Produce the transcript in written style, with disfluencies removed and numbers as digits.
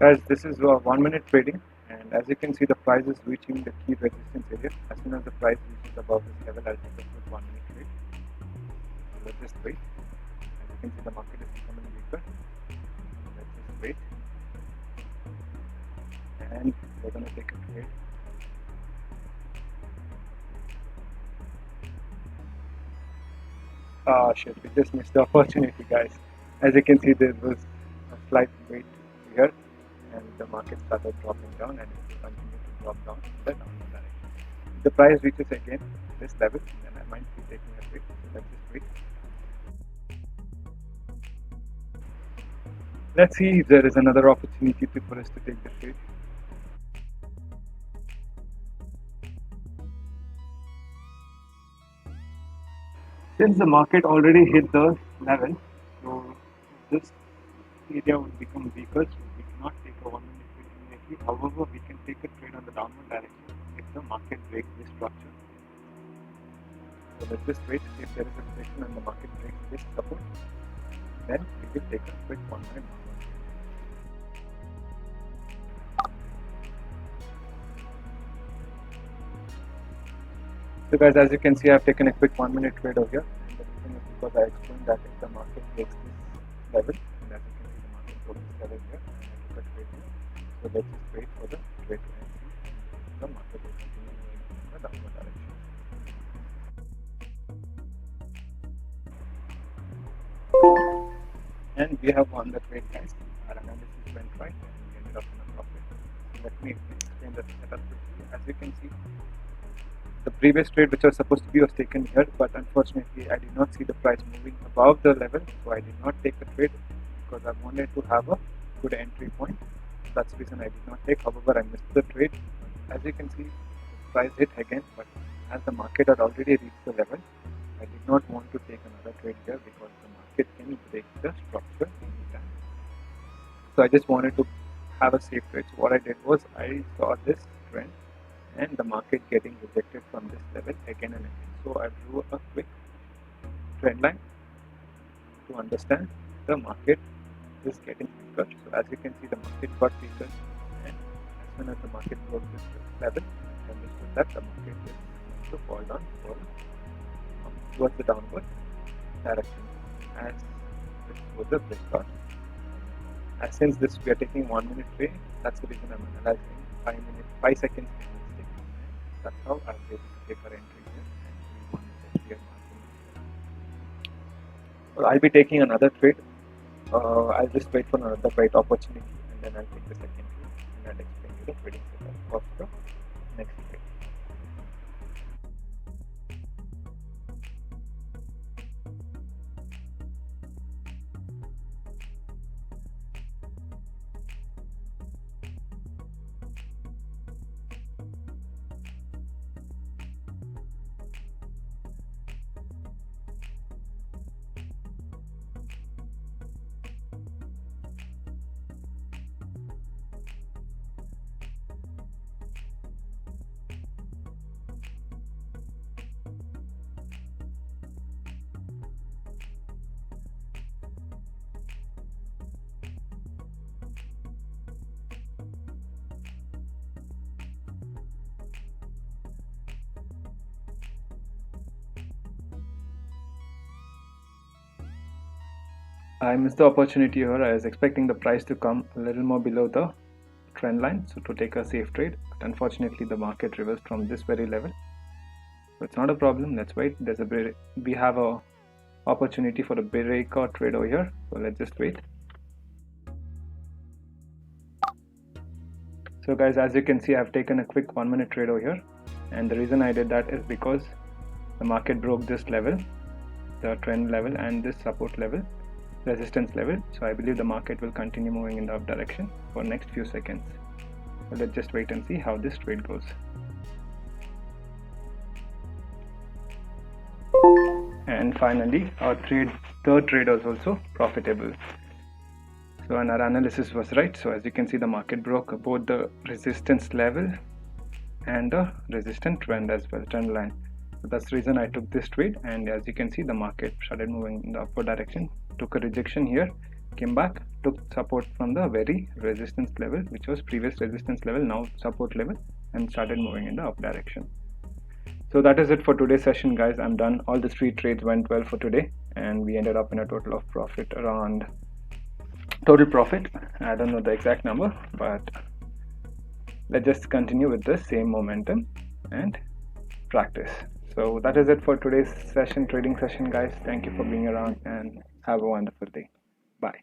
Guys, this is 1 minute trading, and as you can see, the price is reaching the key resistance area. As soon as the price reaches above this level, I'll take a quick 1 minute trade. So let's just wait. As you can see, the market is becoming weaker. Let's just wait, and we're gonna take a trade. Ah, shit, we just missed the opportunity, guys. As you can see, there was a slight wait here, and the market started dropping down, and it will continue to drop down in the downward direction. If the price reaches again this level, then I might be taking a trade. So let's just wait. Let's see if there is another opportunity for us to take the trade. Since the market already hit the level, so this area will become weaker, so we cannot take a 1 minute trade immediately. However, we can take a trade on the downward direction if the market breaks this structure. So let's just wait. If there is a rejection and the market breaks this support, then we will take a quick 1 minute trade. So guys, as you can see, I've taken a quick 1 minute trade over here, and the reason is because I explained that if the market breaks this level, and as you can see, the market broke this level here, and I took a trade here. So let's just wait for the trade to end, and the market will continue moving in the downward direction. And we have won the trade, guys. Our analysis went right, and we ended up in a profit. So let me explain the setup quickly. As you can see, the previous trade which was supposed to be was taken here, but unfortunately I did not see the price moving above the level, so I did not take the trade because I wanted to have a good entry point. That's the reason I did not take. However, I missed the trade. As you can see, the price hit again, but as the market had already reached the level, I did not want to take another trade here because the market can break the structure anytime. So I just wanted to have a safe trade. So what I did was I saw this trend and the market getting rejected from this level again and again. So I drew a quick trend line to understand the market is getting weaker. So as you can see, the market got weaker, and as soon as the market broke this level, I understood that the market is going to fall down towards the downward direction as this was the breakout. As since this we are taking 1 minute trade, that's the reason I'm analyzing 5 seconds. That's how I was able to take our entry here, and we won the clear margin. Well, I'll be taking another trade. I'll just wait for another right opportunity, and then I'll take the second trade, and I'll explain you the trading setup of the next trade. I missed the opportunity here. I was expecting the price to come a little more below the trend line, so to take a safe trade, but unfortunately the market reversed from this very level. So it's not a problem. Let's wait. We have a opportunity for a breakout trade over here, so let's just wait. So guys, as you can see, I've taken a quick 1 minute trade over here, and the reason I did that is because the market broke this level, the trend level, and this support level, resistance level. So I believe the market will continue moving in the up direction for next few seconds. So let's just wait and see how this trade goes. And finally, our third trade was also profitable. So and our analysis was right. So as you can see, the market broke both the resistance level and the resistance trend as well, trend line. So that's the reason I took this trade, and as you can see, the market started moving in the upward direction, took a rejection here, came back, took support from the very resistance level, which was previous resistance level, now support level, and started moving in the up direction. So that is it for today's session, guys. I'm done. All the 3 trades went well for today, and we ended up in a total of profit around total profit. I don't know the exact number, but let's just continue with the same momentum and practice. So that is it for today's trading session, guys. Thank you for being around and have a wonderful day. Bye.